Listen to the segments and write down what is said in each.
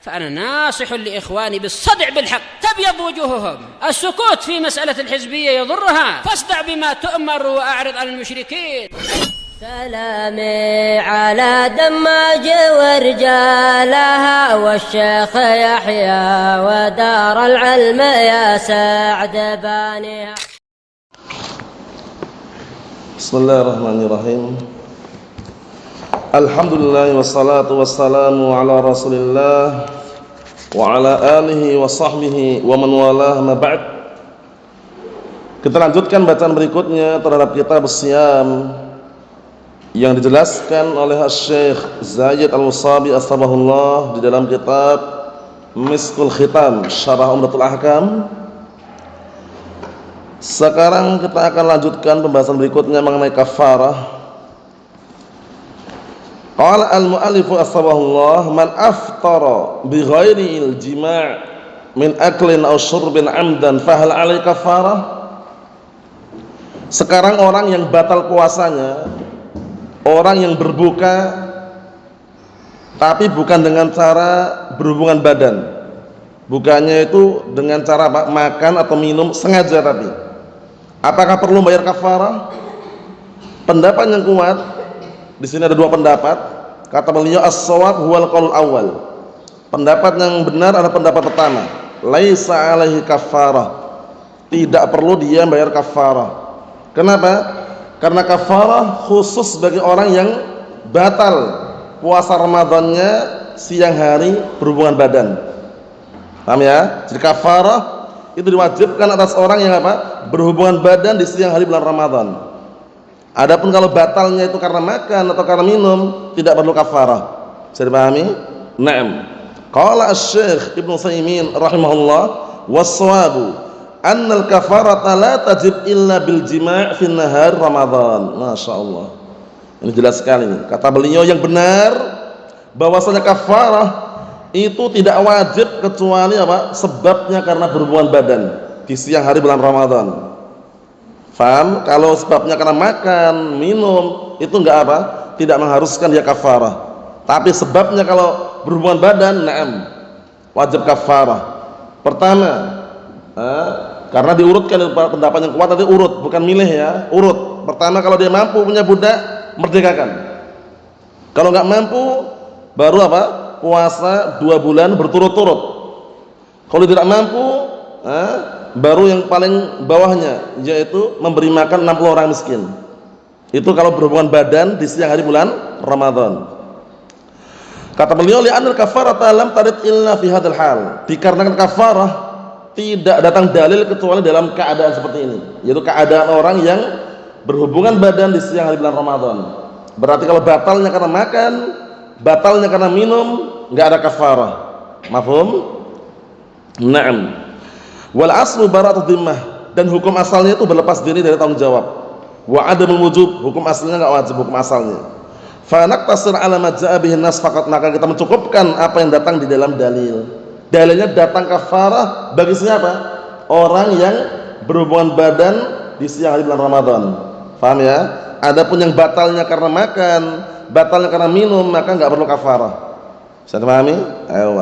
فأنا ناصح لإخواني بالصدع بالحق تبيض وجوههم. السكوت في مسألة الحزبية يضرها، فاصدع بما تؤمر وأعرض عن المشركين. سلامي على دماج ورجالها والشيخ يحيى ودار العلم يا سعد بانيها. بسم الله الرحمن الرحيم. Alhamdulillah wassalatu wassalamu ala Rasulillah wa ala alihi wa sahbihi wa man walah ma ba'd. Kita lanjutkan bacaan berikutnya terhadap kitab Siyam yang dijelaskan oleh Syekh Zaid Al-Musabi astabahullah di dalam kitab Miskul Khitam Syarah Umdatul Ahkam. Sekarang kita akan lanjutkan pembahasan berikutnya mengenai kafarah. Qala al-mu'allifu astabahullah man aftara bi ghairi al-jima' min aklin aw syurbin 'amdan fa hal 'alaihi kafarah. Sekarang orang yang batal puasanya, orang yang berbuka tapi bukan dengan cara berhubungan badan. Bukannya itu dengan cara makan atau minum sengaja tapi. Apakah perlu bayar kafarah? Pendapat yang kuat di sini ada dua pendapat. Kata beliau as-shawab huwal qaul awal. Pendapat yang benar adalah pendapat pertama. Laisa alaihi kafarah. Tidak perlu dia bayar kafarah. Kenapa? Karena kafarah khusus bagi orang yang batal puasa Ramadannya siang hari berhubungan badan. Paham ya? Jadi kafarah itu diwajibkan atas orang yang apa? Berhubungan badan di siang hari bulan Ramadan. Adapun kalau batalnya itu karena makan atau karena minum, tidak perlu kafarah. Bisa dipahami? Naam. Qala Asy-Syaikh Ibnu Utsaimin rahimahullah was-shawabu annal kafarata la tajib illa bil jima' fi nahar Ramadan. Masyaallah. Ini jelas sekali ini. Kata beliau yang benar bahwasanya kafarah itu tidak wajib kecuali apa? Sebabnya karena berhubungan badan di siang hari bulan Ramadan. Faham? Kalau sebabnya karena makan, minum, itu enggak apa? Tidak mengharuskan dia kafarah. Tapi sebabnya kalau berhubungan badan, na'am, wajib kafarah. Pertama, karena diurutkan pendapat yang kuat tadi urut, bukan milih ya, urut. Pertama kalau dia mampu punya budak, merdekakan. Kalau enggak mampu, baru apa? Puasa 2 bulan berturut-turut. Kalau tidak mampu, baru yang paling bawahnya yaitu memberi makan 60 orang miskin. Itu kalau berhubungan badan di siang hari bulan Ramadan. Kata beliau li'anal kafarata lam tarid illa fi hadzal hal. Dikarenakan kafarah tidak datang dalil kecuali dalam keadaan seperti ini, yaitu keadaan orang yang berhubungan badan di siang hari bulan Ramadan. Berarti kalau batalnya karena makan, batalnya karena minum, enggak ada kafarah. Mafhum? Naam. Wal aslu bara'atu dhimmah, dan hukum asalnya itu berlepas diri dari tanggung jawab. Wa adamul wujub, hukum asalnya enggak wajib hukum asalnya. Fa naqtasir ala ma jaa bihi nas faqat, maka kita mencukupkan apa yang datang di dalam dalil. Dalilnya datang kafarah bagi siapa? Orang yang berhubungan badan di siang hari bulan Ramadan. Paham ya? Adapun yang batalnya karena makan, batalnya karena minum, maka enggak perlu kafarah. Bisa dipahami? Ayo.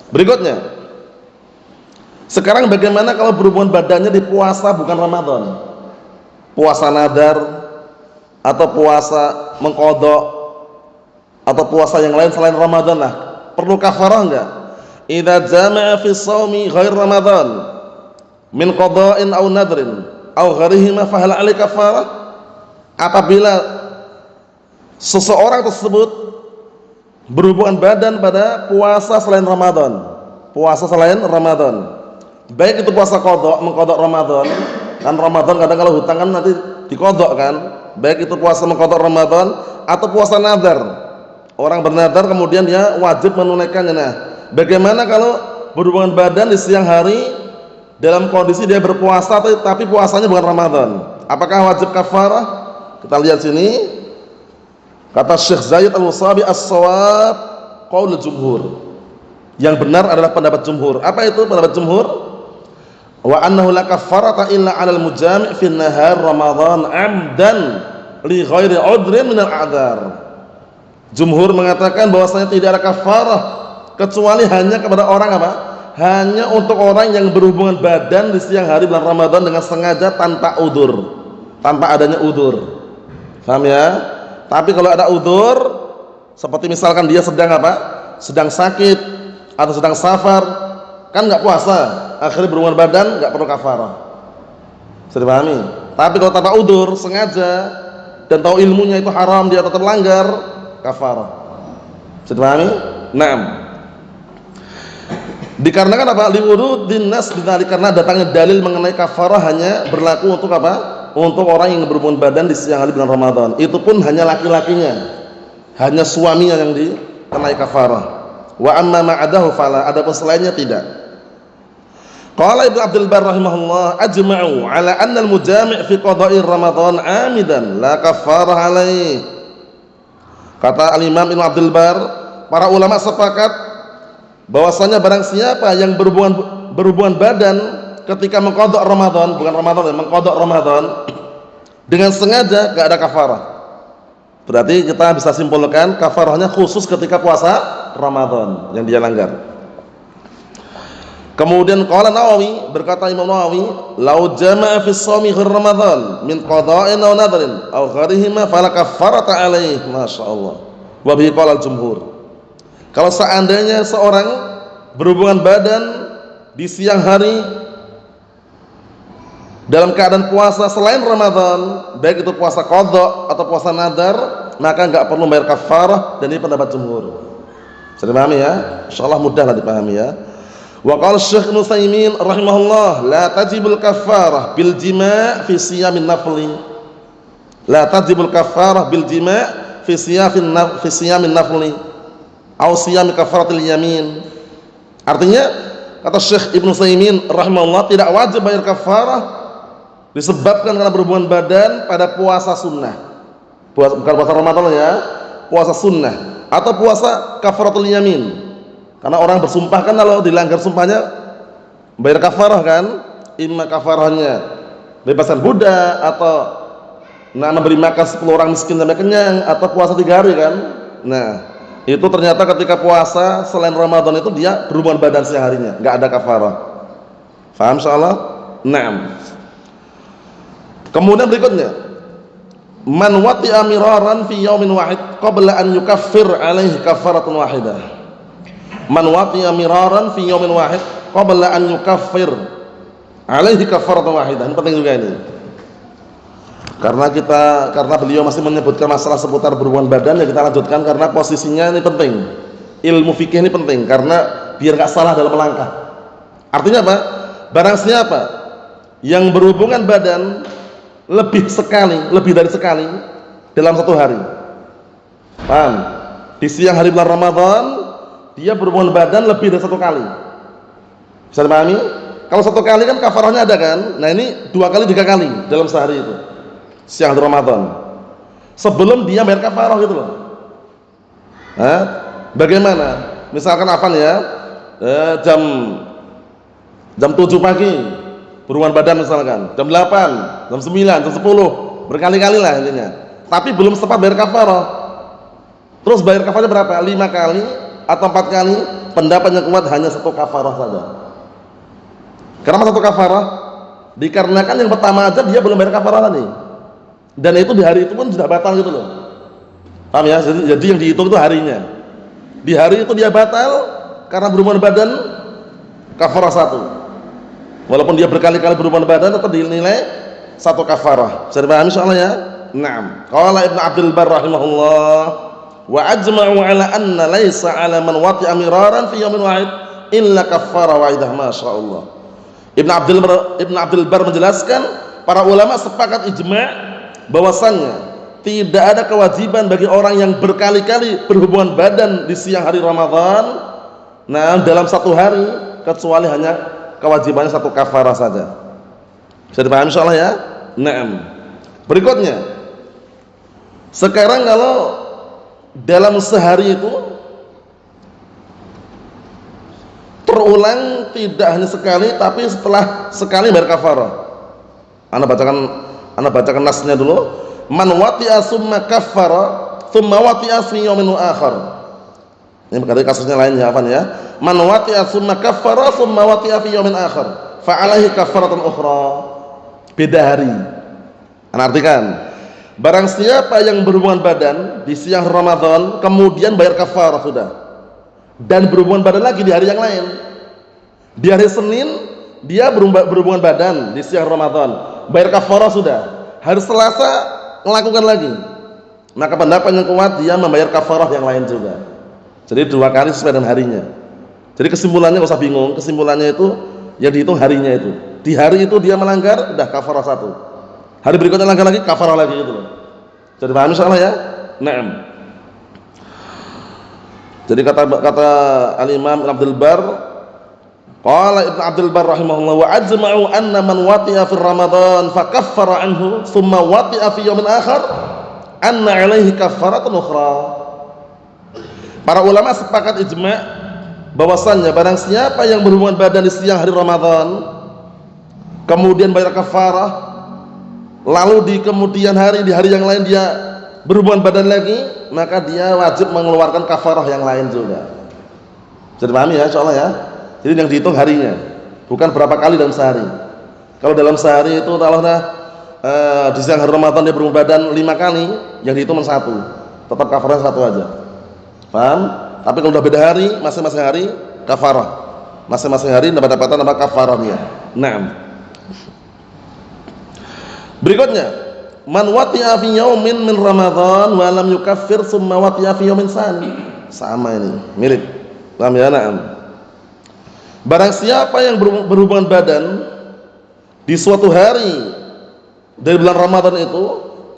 Berikutnya, sekarang bagaimana kalau berhubungan badannya di puasa bukan Ramadan? Puasa nadar atau puasa mengqadha atau puasa yang lain selain Ramadan lah. Perlu kafarah enggak? Idza jama'a fi shaumi ghair Ramadan min qadha'in aw nadrin aw ghairihima fa hal 'alaihi kafarah? Apabila seseorang tersebut berhubungan badan pada puasa selain Ramadan, puasa selain Ramadan, baik itu puasa qadha, mengqadha Ramadan, kan Ramadan kadang kalau hutang kan nanti diqadha kan, baik itu puasa mengqadha Ramadan atau puasa nadar, orang bernadar kemudian dia wajib menunaikannya. Nah, bagaimana kalau berhubungan badan di siang hari dalam kondisi dia berpuasa tapi puasanya bukan Ramadan? Apakah wajib kafarah? Kita lihat sini. Kata Syekh Zaid Al-Musabi as-shawab qaul jumhur. Yang benar adalah pendapat jumhur. Apa itu pendapat jumhur? Wa annahu la kafarata illa 'alal mujami' fi nahar Ramadan 'amdan li ghairi 'udrin min al-'adzar. Jumhur mengatakan bahwasanya tidak ada kafarah kecuali hanya kepada orang apa? Hanya untuk orang yang berhubungan badan di siang hari bulan Ramadan dengan sengaja tanpa udzur, tanpa adanya udzur. Paham ya? Tapi kalau ada udzur, seperti misalkan dia sedang apa? Sedang sakit atau sedang safar, kan nggak puasa, akhirnya berhubungan badan, nggak perlu kafarah. Bisa dipahami? Tapi kalau tanpa udzur, sengaja dan tahu ilmunya itu haram, dia tetap langgar, kafarah. Bisa dipahami? Naam. Dikarenakan apa? Liwurudin nas bidzalik, karena datangnya dalil mengenai kafarah hanya berlaku untuk apa? Untuk orang yang berhubungan badan di siang hari bulan Ramadan. Itu pun hanya laki-lakinya, hanya suaminya yang dikenai kafarah. Wa amma ma'adahu fala, adapun selainnya tidak. Qala Ibnu Abdul Bar rahimahullah, ajma'u ala anna al-mujami' fi qada'i Ramadan 'amidan la kafarah alaih. Kata Al-Imam Ibnu Abdul Bar, para ulama sepakat bahwasanya barang siapa yang berhubungan badan ketika mengqadha Ramadan, bukan Ramadan ya, mengqadha Ramadan dengan sengaja, enggak ada kafarah. Berarti kita bisa simpulkan kafarahnya khusus ketika puasa Ramadan yang dia langgar. Kemudian qala Nawawi, berkata Imam Nawawi, "Lau jama'a fi shaumi ghir Ramadan min qada'in aw nadrin aw ghairihima fala kafarata alaih." Masyaallah. Wa bihi qala al-jumhur. Kalau seandainya seorang berhubungan badan di siang hari dalam keadaan puasa selain Ramadan, baik itu puasa qadha atau puasa nadar, maka enggak perlu bayar kafarah, dan ini pendapat jumhur. Bisa dipahami ya? Insyaallah mudahlah dipahami ya. Wa qala Syekh Ibnu Utsaimin rahimahullah, la tajibul kafarah bil jima' fi siyamin nafli. La tajibul kafarah bil jima' fi siyamin nafli. Au siyam kafaratul yamin. Artinya kata Syekh Ibnu Utsaimin rahimahullah, tidak wajib bayar kafarah disebabkan karena berhubungan badan pada puasa sunnah. Bukan puasa Ramadan ya, puasa sunnah atau puasa kafaratul yamin. Karena orang bersumpah kan, kalau dilanggar sumpahnya bayar kafarah kan, imma kafarahnya bebaskan budak atau memberi makan 10 orang miskin sampai kenyang, atau puasa 3 hari kan. Nah, itu ternyata ketika puasa selain Ramadan itu dia berhubungan badan seharinya, enggak ada kafarah. Faham insyaallah? Naam. Kemudian berikutnya, man wati'a miraran fi yaumin wahid qabla an yukaffir alaihi kafaratun wahidah. Man wati'a miraran fi yaumin wahid qabla an yukaffir alaihi kafaratun wahidah. Ini penting juga ini. Karena beliau masih menyebutkan masalah seputar berhubungan badan, ya kita lanjutkan karena posisinya ini penting. Ilmu fikih ini penting karena biar enggak salah dalam melangkah. Artinya apa? Barang siapa yang berhubungan badan lebih dari sekali dalam satu hari. Paham? Di siang hari bulan Ramadan dia berhubungan badan lebih dari 1 kali. Bisa dipahami? Kalau 1 kali kan kafarahnya ada kan? Nah, ini 2 kali 3 kali dalam sehari itu. Siang hari Ramadan. Sebelum dia bayar kafarah gitu loh. Bagaimana? Misalkan apa nih ya? Jam 7 pagi berhubungan badan misalkan, jam 8, jam 9, jam 10, berkali-kali lah intinya. Tapi belum sempat bayar kafarah. Terus bayar kafarahnya berapa? 5 kali atau 4 kali? Pendapat yang kuat hanya 1 kafarah saja. Kenapa 1 kafarah? Dikarenakan yang pertama aja dia belum bayar kafarah tadi. Dan itu di hari itu pun sudah batal gitu loh. Paham ya? Jadi yang dihitung itu harinya. Di hari itu dia batal karena berhubungan badan, kafarah 1. Walaupun dia berkali-kali berhubungan badan tetap dinilai 1 kafarah. Bisa dipahami soalnya ya? Naam. Qala Ibnu Abdul Bar rahimahullah, wa ajma'u ala anna laisa 'ala man wati'a miraran fi yaumin wahid illa kafarah wahidah. Masyaallah. Ibnu Abdul Bar menjelaskan, para ulama sepakat ijma' bahwasannya tidak ada kewajiban bagi orang yang berkali-kali berhubungan badan di siang hari Ramadan dalam 1 hari, kecuali hanya kewajibannya 1 kafarah saja. Bisa dipahami insyaallah ya? Naam. Berikutnya, sekarang kalau dalam sehari itu terulang tidak hanya sekali, tapi setelah sekali bayar kafarah. Anda bacakan nasnya dulu. Man wati'a summa kaffara thumma wati'a fi yaumin akhar Ini berarti kasusnya lain ya, apa ya? Man wati'a tsumma kaffara tsumma wati'a fi yaumin akhar, fa alaihi kaffaratun ukhra. Beda hari. Ana artikan, barang siapa yang berhubungan badan di siang Ramadan kemudian bayar kafarah sudah. Dan berhubungan badan lagi di hari yang lain. Di hari Senin dia berhubungan badan di siang Ramadan, bayar kafarah sudah. Hari Selasa melakukan lagi. Maka pendapat yang kuat dia membayar kafarah yang lain juga. Jadi 2 kali sesuai dengan harinya. Jadi kesimpulannya nggak usah bingung. Kesimpulannya itu yang dihitung harinya itu. Di hari itu dia melanggar, udah kafarah 1. Hari berikutnya langgar lagi, kafarah lagi gitu loh. Jadi paham insyaallah ya? Naam. Jadi kata Al-Imam Ibnu Abdul Bar, qala Ibnu Abdul Bar rahimahullah, wa ajma'u anna man wati'a fi Ramadan fa kaffara anhu thumma wati'a fi yaumin akhar anna 'alaihi kaffaratun ukhra. Para ulama sepakat ijma' bahwasannya barang siapa yang berhubungan badan di siang hari Ramadan kemudian bayar kafarah, lalu di kemudian hari, di hari yang lain dia berhubungan badan lagi, maka dia wajib mengeluarkan kafarah yang lain juga. Jadi pahami ya insyaallah ya. Jadi yang dihitung harinya, bukan berapa kali dalam sehari. Kalau dalam sehari itu taruhlah di siang hari Ramadan dia berhubungan badan 5 kali, yang dihitung 1, tetap kafarah 1 aja. Paham? Tapi kalau udah beda hari, masing-masing hari kafarah. Masing-masing hari dapat nama kafarahnya. Naam. Berikutnya, man wati'a fi yaumin min Ramadan wa lam yukaffir tsumma wati'a fi yaumin tsani. Sama ini, mirip. Paham ya? Naam. Barang siapa yang berhubungan badan di suatu hari dari bulan Ramadan itu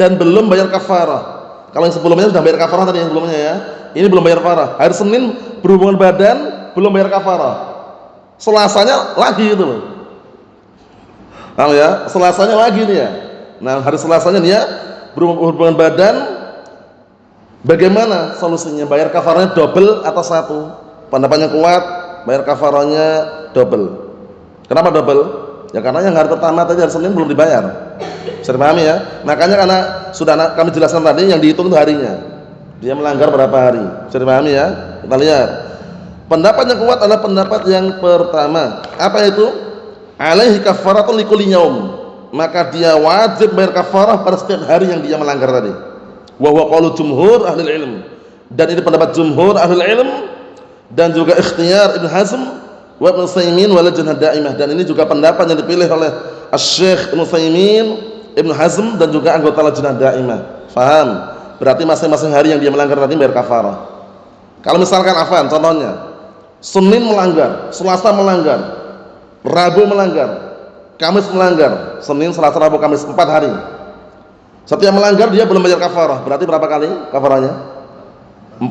dan belum bayar kafarah. Kalau yang sebelumnya sudah bayar kafarah tadi yang sebelumnya ya. Ini belum bayar kafarah. Hari Senin berhubungan badan belum bayar kafarah. Selasanya lagi itu loh. Paham ya? Selasanya lagi dia. Nah, hari Selasanya dia berhubungan badan. Bagaimana solusinya? Bayar kafarahnya double atau 1? Pendapatnya kuat, bayar kafarahnya double. Kenapa double? Ya karena yang hari pertama tadi hari Senin belum dibayar. Bisa dipahami ya? Makanya karena sudah kami jelaskan tadi yang dihitung itu harinya. Dia melanggar berapa hari? Bisa dipahami ya? Kita lihat. Pendapat yang kuat adalah pendapat yang pertama. Apa itu? Alaihi kafaratun likulli yaum. Maka dia wajib bayar kafarah pada setiap hari yang dia melanggar tadi. Wa huwa qaulu jumhur ahli ilm. Dan ini pendapat jumhur ahli ilm dan juga ikhtiyar Ibnu Hazm wa Ibnu Utsaimin wa Lajnah Daimah, dan ini juga pendapat yang dipilih oleh Asy-Syaikh Ibnu Utsaimin, Ibnu Hazm dan juga anggota Lajnah Daimah. Faham? Berarti masing-masing hari yang dia melanggar tadi bayar kafarah. Kalau misalkan afan, contohnya Senin melanggar, Selasa melanggar, Rabu melanggar, Kamis melanggar, Senin, Selasa, Rabu, Kamis, 4 hari. Setiap melanggar dia belum bayar kafarah. Berarti berapa kali kafarahnya? 4.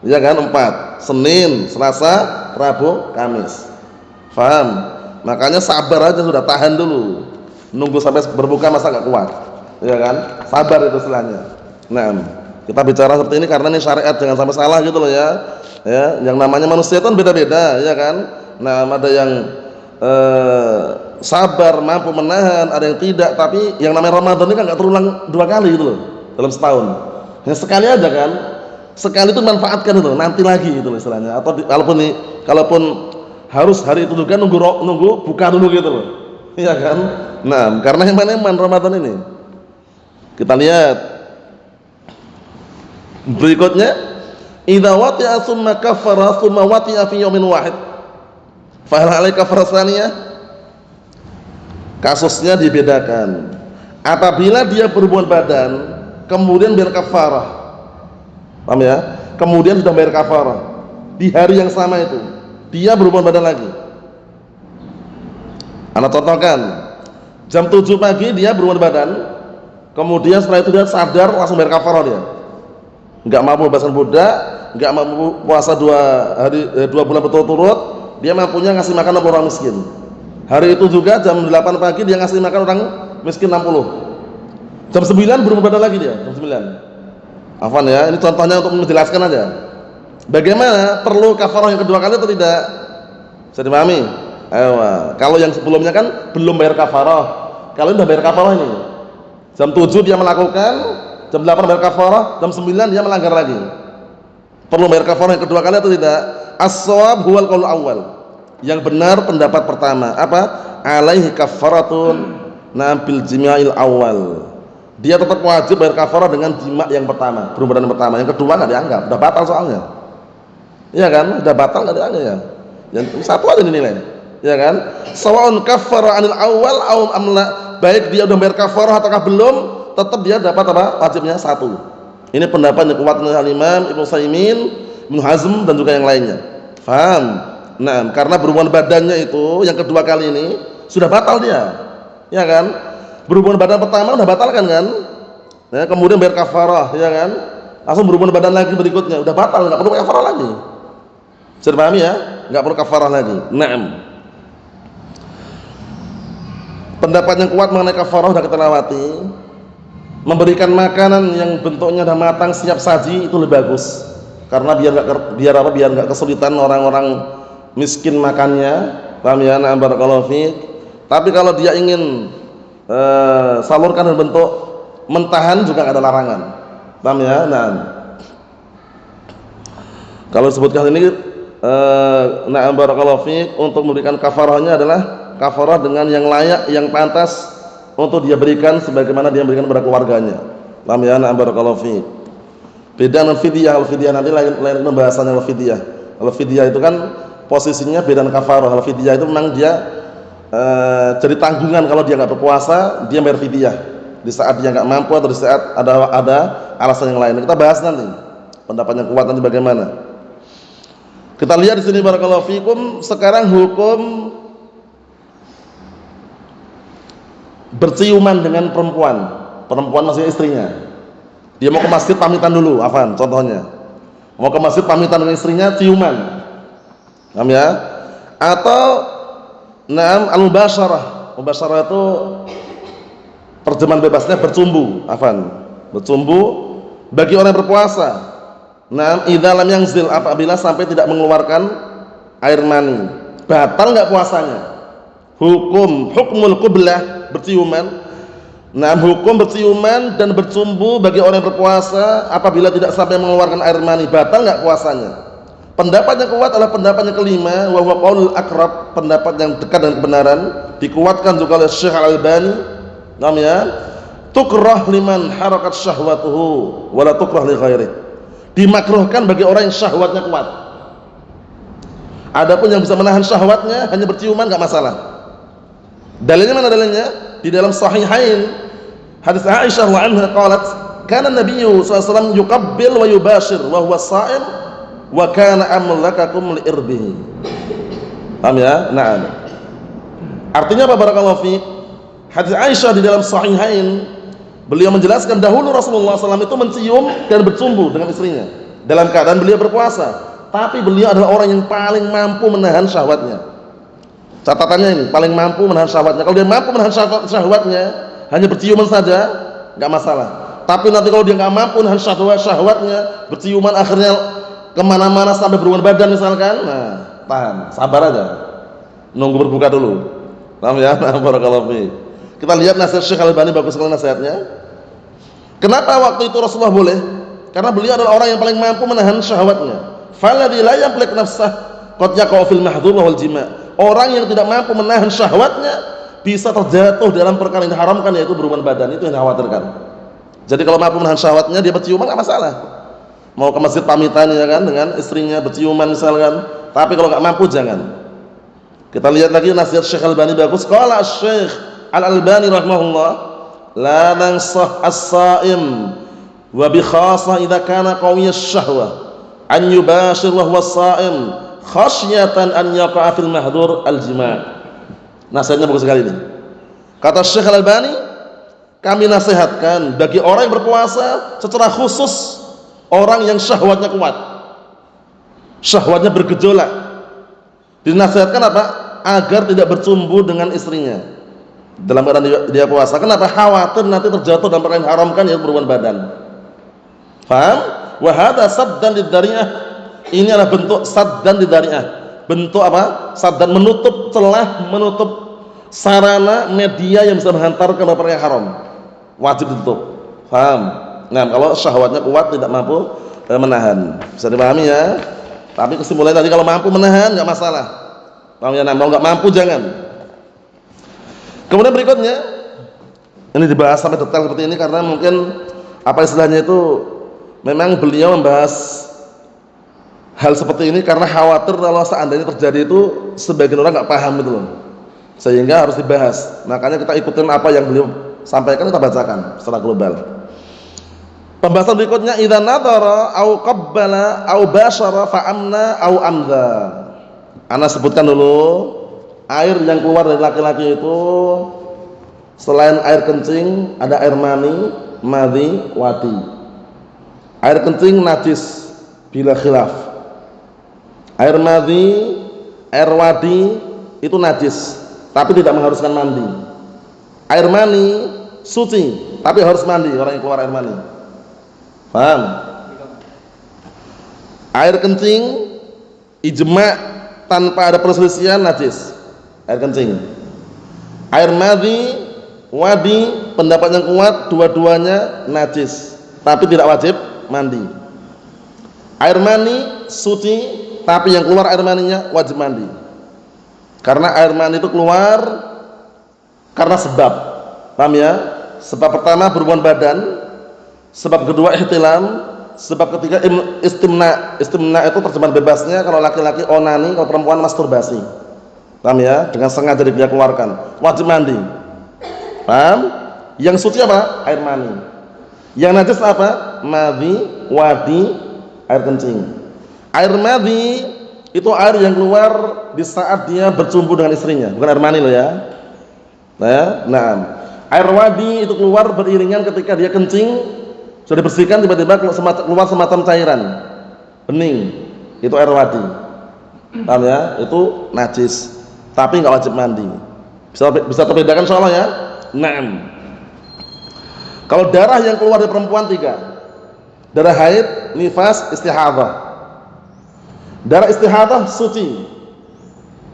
Iya kan? 4. Senin, Selasa, Rabu, Kamis. Faham? Makanya sabar aja sudah, tahan dulu. Nunggu sampai berbuka masa gak kuat. Iya kan? Sabar itu istilahnya. Nah, kita bicara seperti ini karena ini syariat, jangan sampai salah gitu loh ya. Ya, yang namanya manusia itu kan beda-beda, ya kan? Nah, ada yang sabar, mampu menahan, ada yang tidak, tapi yang namanya Ramadan ini kan enggak terulang 2 kali gitu loh dalam setahun. Hanya sekali aja kan? Sekali itu manfaatkan itu, nanti lagi gitu loh istilahnya. Atau kalaupun harus hari itu juga nunggu buka dulu gitu loh. Iya kan? Nah, karena yang mana Ramadan ini. Kita lihat berikutnya, idza wati'a tsumma kaffara tsumma wati'a fi yaumin wahid fa hal 'alaihi kafarah tsaniyah. Kasusnya dibedakan. Apabila dia berhubungan badan kemudian bayar kafarah. Paham ya? Kemudian sudah bayar kafarah di hari yang sama itu, dia berhubungan badan lagi. Ana contohkan, jam 7 pagi dia berhubungan badan, kemudian setelah itu dia sadar langsung bayar kafarah dia. Enggak mampu bebaskan budak, enggak mampu puasa 2 bulan berturut-turut, dia mampunya ngasih makan orang miskin. Hari itu juga jam 8 pagi dia ngasih makan orang miskin 60. Jam 9 berhubungan badan lagi dia, jam 9. Afwan ya, ini contohnya untuk menjelaskan aja. Bagaimana, perlu kafarah yang kedua kali atau tidak? Bisa dipahami? Ayo, kalau yang sebelumnya kan belum bayar kafarah. Kalau ini sudah bayar kafarah ini. Jam 7 dia melakukan, jam 8 bayar kafarah, jam 9 dia melanggar lagi. Perlu bayar kafarah yang kedua kali atau tidak? As-shawab huwal qaul awal. Yang benar pendapat pertama. Apa? Alaihi kafaratun bil jima'il awal. Dia tetap wajib bayar kafarah dengan jima' yang pertama, berhubungan yang pertama. Yang kedua enggak dianggap, udah batal soalnya. Iya kan? Udah batal enggak dianggap ya. Yang satu aja dinilai. Ya kan? Sawa'un kaffara 'anil awal aw amla. Baik dia udah bayar kafarah ataukah belum, tetap dia dapat apa? Wajibnya satu. Ini pendapat yang kuat oleh Imam Ibnu Utsaimin, Ibnu Hazm dan juga yang lainnya. Faham? Nah, karena berhubungan badannya itu yang kedua kali ini sudah batal dia. Ya kan? Berhubungan badan pertama udah batalkan kan? Ya, kemudian bayar kafarah, ya kan? Langsung berhubungan badan lagi berikutnya, udah batal, enggak perlu kafarah lagi. Bisa dipahami ya? Enggak perlu kafarah lagi. Naam. Pendapat yang kuat mengenai kafarah sudah kita lewati. Memberikan makanan yang bentuknya sudah matang siap saji itu lebih bagus. Karena biar enggak kesulitan orang-orang miskin makannya. Paham ya? Na'am barakallahu fiik. Tapi kalau dia ingin salurkan dalam bentuk mentahan juga enggak ada larangan. Paham ya? Nah, kalau disebutkan ini na'am barakallahu fiik, untuk memberikan kafarahnya adalah kafarah dengan yang layak, yang pantas untuk dia berikan sebagaimana dia berikan kepada keluarganya. Paham ya? Na'am barakallahu fiik. Beda dengan fidyah. Al-fidyah nanti lain pembahasannya al-fidyah. Al-fidyah itu kan posisinya beda dengan kafarah. Al-fidyah itu memang dia jadi tanggungan kalau dia enggak berpuasa, dia bayar fidyah. Di saat dia enggak mampu atau di saat ada alasan yang lain. Kita bahas nanti. Pendapat yang kuat nanti bagaimana. Kita lihat di sini barakallahu fikum, sekarang hukum berciuman dengan perempuan. Perempuan maksudnya istrinya. Dia mau ke masjid pamitan dulu, afan contohnya. Mau ke masjid pamitan dengan istrinya, ciuman. Paham ya? Atau na'am al-mubasyarah. Mubasyarah itu terjemahan bebasnya bercumbu, afan. Bercumbu bagi orang yang berpuasa. Na'am idza lam yanzil, apabila sampai tidak mengeluarkan air mani. Batal enggak puasanya? Hukmul qublah, berciuman. Na'am hukum berciuman dan bercumbu bagi orang yang berpuasa apabila tidak sampai mengeluarkan air mani. Batal enggak puasanya? Pendapat yang kuat adalah pendapat yang kelima, wa huwa qaulul aqrab, pendapat yang dekat dengan kebenaran, dikuatkan juga oleh Syekh Al-Albani. Namanya tukrah liman harakat syahwatuhu wala tukrah li ghairi. Dimakruhkan bagi orang yang syahwatnya kuat. Adapun yang bisa menahan syahwatnya hanya berciuman enggak masalah. Dalilnya mana dalilnya? Di dalam sahihain hadis Aisyah wa anha qalat kana nabiyyu sallallahu alaihi wasallam yuqabbil wa yubashir wa huwa sha'im wa kana amlakakum li irbihi. Paham ya? Na'am. Artinya apa barakallahu fiik? Hadis Aisyah di dalam sahihain, beliau menjelaskan dahulu Rasulullah SAW itu mencium dan bercumbu dengan istrinya dalam keadaan beliau berpuasa, tapi beliau adalah orang yang paling mampu menahan syahwatnya. Catatannya ini, paling mampu menahan syahwatnya. Kalau dia mampu menahan syahwatnya, hanya berciuman saja enggak masalah. Tapi nanti kalau dia enggak mampu menahan syahwatnya, berciuman akhirnya kemana-mana sampai berhubungan badan misalkan, nah tahan, sabar aja, nunggu berbuka dulu. Paham ya? Barakallahu fiik. Kita lihat nasihat Syekh Al-Albani, bagus sekali nasihatnya. Kenapa waktu itu Rasulullah boleh? Karena beliau adalah orang yang paling mampu menahan syahwatnya. Falladzi la yamlik nafsah qad yaqa'u fil mahdhur wal jima'. Orang yang tidak mampu menahan syahwatnya bisa terjatuh dalam perkara yang diharamkan, yaitu berhubungan badan. Itu yang dikhawatirkan. Jadi kalau mampu menahan syahwatnya, dia berciuman enggak masalah. Mau ke masjid pamitan ya kan dengan istrinya berciuman misalkan. Tapi kalau enggak mampu jangan. Kita lihat lagi nasihat Syekh Al-Albani, bagus. Qala Syekh Al-Albani rahimahullah, la nansah as-sa'im wa bi khassah idza kana qawiyyash syahwah an yubashir wa huwa as-sa'im khasyatan an yaqa'a fil mahdhur al-jima'. Nasihatnya bagus sekali ini. Kata Syekh Al-Albani, kami nasihatkan bagi orang yang berpuasa secara khusus orang yang syahwatnya kuat, syahwatnya bergejolak, dinasihatkan apa? Agar tidak bercumbu dengan istrinya dalam keadaan dia puasa. Kenapa? Khawatir nanti terjatuh dalam perkara yang haramkan, yaitu berhubungan badan. Paham? Wa hadza saddan lidzari'ah. Ini adalah bentuk saddan lidzari'ah. Bentuk apa? Saddan, menutup celah, menutup sarana media yang bisa menghantarkan perkara yang haram. Wajib ditutup. Paham? Nah, kalau syahwatnya kuat tidak mampu menahan. Bisa dipahami ya? Tapi kesimpulannya tadi kalau mampu menahan nggak masalah. Paham ya? Nah, mau nggak mampu jangan. Kemudian berikutnya, ini dibahas sampai detail seperti ini karena mungkin apa istilahnya itu, memang beliau membahas hal seperti ini karena khawatir kalau seandainya terjadi itu sebagian orang nggak paham gitu loh, sehingga harus dibahas. Makanya kita ikutin apa yang beliau sampaikan, kita bacakan secara global. Pembahasan berikutnya, idza nadhara au qabbala au basyara fa amna au amdha. Ana sebutkan dulu air yang keluar dari laki-laki itu selain air kencing ada air mani, madhi, wadi. Air kencing najis bila khilaf. Air madhi, air wadi itu najis tapi tidak mengharuskan mandi. Air mani suci tapi harus mandi orang yang keluar air mani. Paham? Air kencing ijma' tanpa ada perselisihan najis. Air kencing. Air madhi, wadi pendapat yang kuat dua-duanya najis tapi tidak wajib mandi. Air mani suci tapi yang keluar air maninya wajib mandi. Karena air mani itu keluar karena sebab. Paham ya? Sebab pertama berhubungan badan, sebab kedua ihtilam, sebab ketiga istimna. Istimna itu terjemahan bebasnya kalau laki-laki onani, kalau perempuan masturbasi. Paham ya? Dengan sengaja dia keluarkan, wajib mandi. Paham? Yang suci apa? Air mani. Yang najis apa? Madhi, wadi, air kencing. Air madhi itu air yang keluar di saat dia bercumbu dengan istrinya, bukan air mani loh ya. Nah, air wadi itu keluar beriringan ketika dia kencing. Sudah dibersihkan tiba-tiba keluar semacam cairan bening, itu air wadi. Paham ya? Itu najis tapi nggak wajib mandi. Bisa terbedakan insyaallah ya. Naam. Kalau darah yang keluar dari perempuan 3. Darah haid, nifas, istihadah. Darah istihadah suci.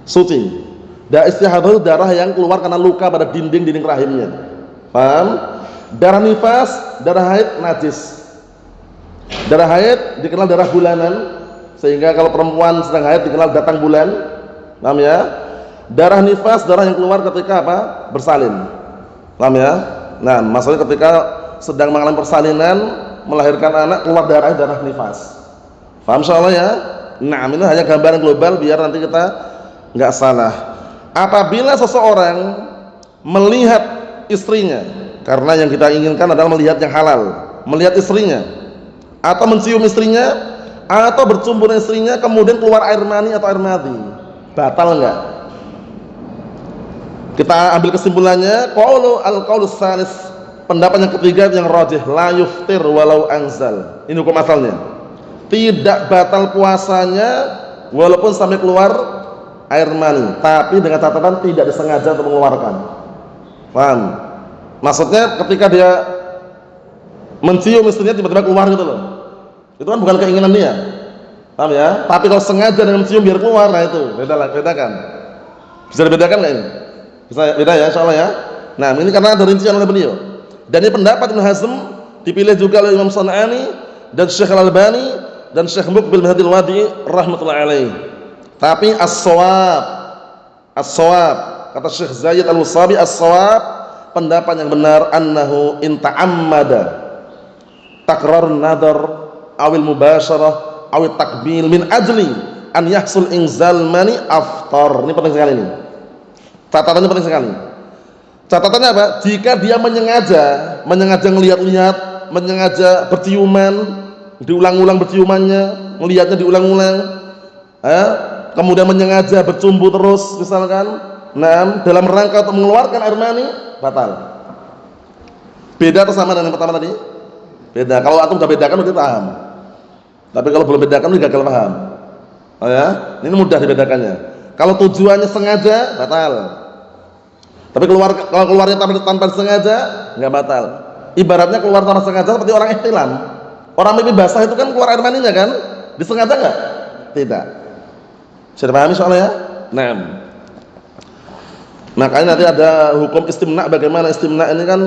Suci. Darah istihadah itu darah yang keluar karena luka pada dinding rahimnya. Paham? Darah nifas, darah haid najis. Darah haid dikenal darah bulanan, sehingga kalau perempuan sedang haid dikenal datang bulan. Paham ya? Darah nifas darah yang keluar ketika apa? Bersalin. Paham ya? Nah, maksudnya ketika sedang mengalami persalinan, melahirkan anak, keluar darah nifas. Paham insyaallah ya? Nah, ini hanya gambaran global biar nanti kita nggak salah. Apabila seseorang melihat istrinya, karena yang kita inginkan adalah melihat yang halal, melihat istrinya, atau mencium istrinya, atau bercumbu dengan istrinya, kemudian keluar air mani atau air madhi, batal enggak? Kita ambil kesimpulannya, qaulus salis, pendapat yang ketiga yang rajih, la yuftir walau anzal. Ini hukum asalnya. Tidak batal puasanya walaupun sampai keluar air mani, tapi dengan catatan tidak disengaja untuk mengeluarkan. Paham? Maksudnya ketika dia mencium istrinya tiba-tiba keluar gitu loh, itu kan bukan keinginan dia. Paham ya? Tapi kalau sengaja dengan mencium biar keluar, nah itu bedakan. Bisa dibedakan nggak ini? Bisa beda ya insyaallah ya. Nah, ini karena ada rincian oleh beliau. Dan ini pendapat Ibnu Hazm dipilih juga oleh Imam San'ani dan Syekh Al-Albani dan Syekh Muqbil bin Hadil Wadi rahmatullahi alaih. Tapi as-shawab kata Syekh Zaid Al-Wasabi, as-shawab pendapat yang benar annahu in ta'ammada takrarun nadar awil mubasyarah awil takbil min ajli an yahsul inzal mani aftar. Ini penting sekali ini. Catatannya penting sekali. Catatannya apa? Jika dia menyengaja ngelihat-lihat, menyengaja berciuman, diulang-ulang berciumannya, melihatnya diulang-ulang, kemudian menyengaja bercumbu terus misalkan, dalam rangka untuk mengeluarkan air mani, batal. Beda atau sama dengan yang pertama tadi? Beda. Kalau antum sudah bedakan udah paham. Tapi kalau belum bedakan udah gagal paham. Oh ya, ini mudah dibedakannya. Kalau tujuannya sengaja, batal. Tapi kalau keluarnya tanpa sengaja, nggak batal. Ibaratnya keluar tanpa sengaja seperti orang ihtilam. Orang mimpi basah itu kan keluar air maninya kan? Disengaja nggak? Tidak. Sudah pahami soalnya ya? Nah, makanya nanti ada hukum istimna. Bagaimana istimna ini kan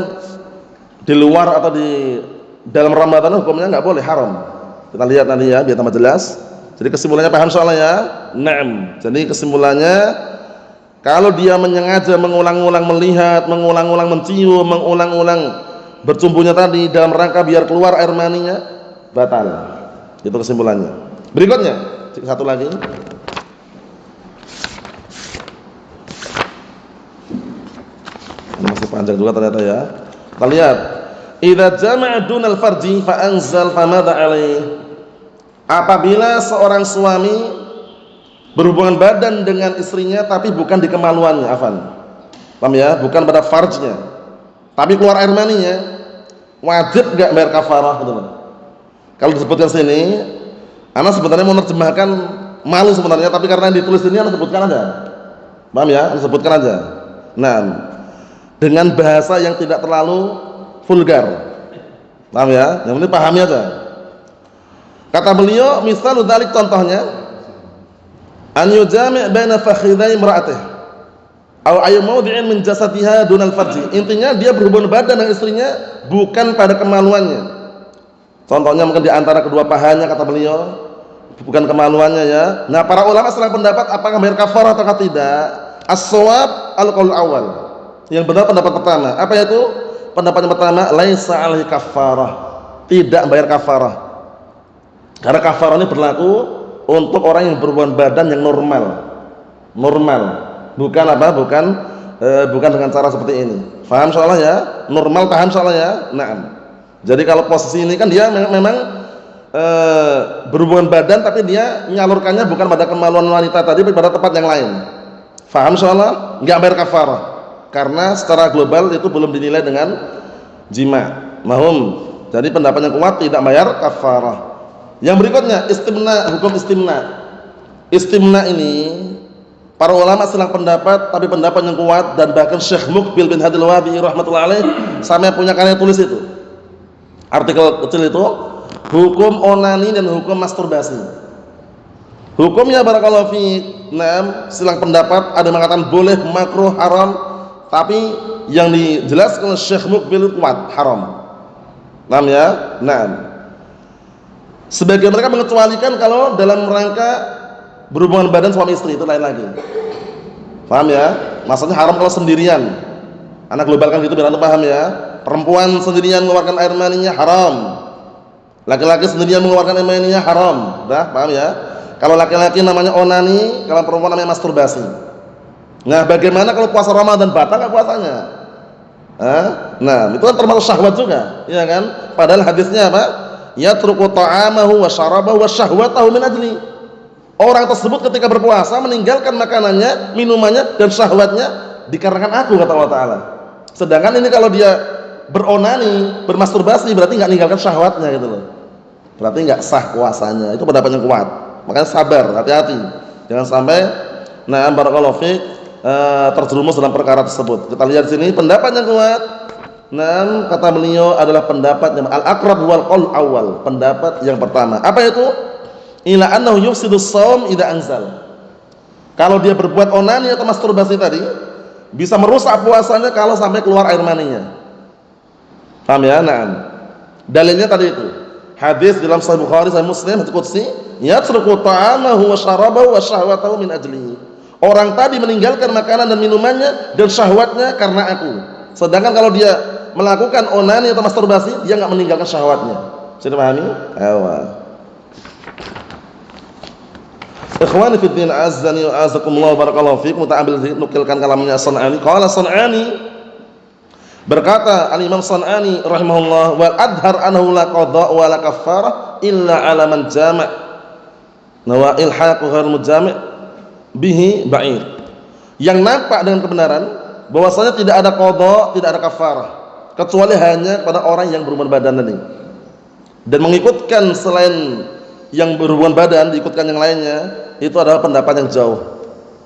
di luar atau di dalam Ramadan hukumnya nggak boleh, haram. Kita lihat nanti ya biar tambah jelas. Jadi kesimpulannya paham soalnya ya? Naam. Jadi kesimpulannya kalau dia menyengaja mengulang-ulang melihat, mengulang-ulang mencium, mengulang-ulang bercumbunya tadi dalam rangka biar keluar air maninya, batal. Itu kesimpulannya. Berikutnya, satu lagi. Masih panjang juga ternyata ya. Kita lihat. Idza jama'a dunal farji fa anzal famadha alaih. Apabila seorang suami berhubungan badan dengan istrinya tapi bukan di kemaluannya, afan. Paham ya? Bukan pada farjnya. Tapi keluar air maninya, wajib enggak bayar kafarah gitu loh. Kalau disebutkan sini, ana sebenarnya mau menerjemahkan malu sebenarnya, tapi karena ditulis ini ana sebutkan aja. Paham ya? Ana sebutkan aja. Nah, dengan bahasa yang tidak terlalu vulgar. Paham ya? Yang penting pahami aja. Kata beliau, misalul dzalik contohnya, an yujami' baina fakhidai imra'atihi aw ay mawdi'in min jasadiha dunal farji. Intinya dia berhubungan badan dengan istrinya bukan pada kemaluannya. Contohnya mungkin di antara kedua pahanya, kata beliau, bukan kemaluannya ya. Nah, para ulama setelah pendapat apakah bayar kafarah atau tidak? As-shawab al-qaul awal. Yang benar pendapat pertama. Apa itu? Pendapat yang pertama, laisa alaihi kafarah. Tidak bayar kafarah. Karena kafarah ini berlaku untuk orang yang berhubungan badan yang normal. Normal. Bukan apa? Bukan dengan cara seperti ini. Paham soalnya ya? Normal paham soalnya ya? Naam. Jadi kalau posisi ini kan dia memang berhubungan badan tapi dia menyalurkannya bukan pada kemaluan wanita tadi, tapi pada tempat yang lain. Paham soalnya? Enggak bayar kafarah. Karena secara global itu belum dinilai dengan jima. Mahum. Jadi pendapat yang kuat tidak bayar kafarah. Yang berikutnya istimna, hukum istimna. Istimna ini para ulama selang pendapat, tapi pendapat yang kuat dan bahkan Syekh Muqbil bin Hadil Wabi rahmatullahi alaih sampai punya karya tulis itu. Artikel kecil itu hukum onani dan hukum masturbasi. Hukumnya barakallahu fiik. Naam, silang pendapat ada yang mengatakan boleh, makruh, haram, tapi yang dijelaskan oleh Syekh Muqbil kuat haram. Naam ya? Naam. Sebagian mereka mengecualikan kalau dalam rangka berhubungan badan suami istri, itu lain lagi. Paham ya? Maksudnya haram kalau sendirian. Anak globalkan gitu biar anda paham ya. Perempuan sendirian mengeluarkan air maninya haram. Laki-laki sendirian mengeluarkan air maninya haram. Dah, paham ya? Kalau laki-laki namanya onani, kalau perempuan namanya masturbasi. Nah, bagaimana kalau puasa Ramadan batal enggak puasanya? Nah, itu kan termasuk syahwat juga, ya kan? Padahal hadisnya apa? Yatruku ta'amahu wa syarabahu wa syahwatahu min ajli. Orang tersebut ketika berpuasa meninggalkan makanannya, minumannya dan syahwatnya dikarenakan aku, kata Allah Ta'ala. Sedangkan ini kalau dia beronani, bermasturbasi, berarti nggak meninggalkan syahwatnya gitu loh. Berarti nggak sah puasanya. Itu pendapat yang kuat. Makanya sabar, hati-hati. Jangan sampai barakallahu fiik terjerumus dalam perkara tersebut. Kita lihat sini pendapat yang kuat. Kata beliau adalah pendapat yang al-aqrab wal qaul awal. Pendapat yang pertama. Apa itu? Ila annahu yufsidus shaum idza anzal. Kalau dia berbuat onani atau masturbasi tadi, bisa merusak puasanya kalau sampai keluar air maninya. Paham ya? Naam. Dalilnya tadi itu. Hadis dalam Sahih Bukhari, Sahih Muslim, hadis qudsi, yatruku ta'amahu wa syarabahu wa syahwatahu min ajlihi. Orang tadi meninggalkan makanan dan minumannya dan syahwatnya karena aku. Sedangkan kalau dia melakukan onani atau masturbasi, dia enggak meninggalkan syahwatnya. Sudah pahami? Ayo. Ikhwani fi din, azzani wa azakumullah, barakallahu fiikum. Kita ambil nukilkan kalamnya San'ani. Qala San'ani, berkata al-Imam San'ani rahimahullah, wal adhar annahu la qada' wa la kaffarah illa 'ala man jama' wa ilhaqu ghair mujami' bihi ba'id. Yang nampak dengan kebenaran bahwasanya tidak ada qada', tidak ada kafarah, kecuali hanya pada orang yang berhubungan badan tadi. Dan mengikutkan selain yang berhubungan badan, diikutkan yang lainnya, itu adalah pendapat yang jauh.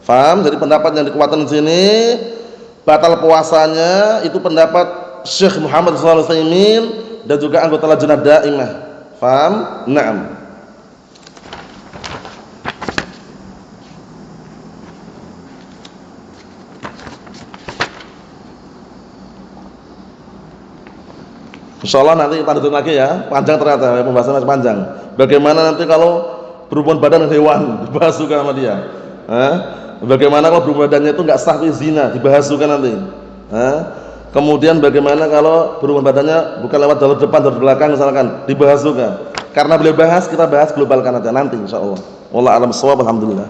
Faham? Jadi pendapat yang dikuatkan di sini batal puasanya itu pendapat Syekh Muhammad Shalih Al-Utsaimin dan juga anggota Lajnah Daimah. Faham? Naam. Insyaallah nanti kita lanjut lagi ya. Panjang ternyata pembahasan masih panjang. Bagaimana nanti kalau berhubungan badan dengan hewan, dibahas juga sama dia. Bagaimana kalau berhubungan badannya itu enggak sah zina, dibahas juga nanti. Kemudian bagaimana kalau berhubungan badannya bukan lewat jalur depan, jalur belakang misalkan, dibahas juga. Karena beliau bahas, kita bahas globalkan aja nanti insyaallah. Wallahu a'lam bishawab, alhamdulillah.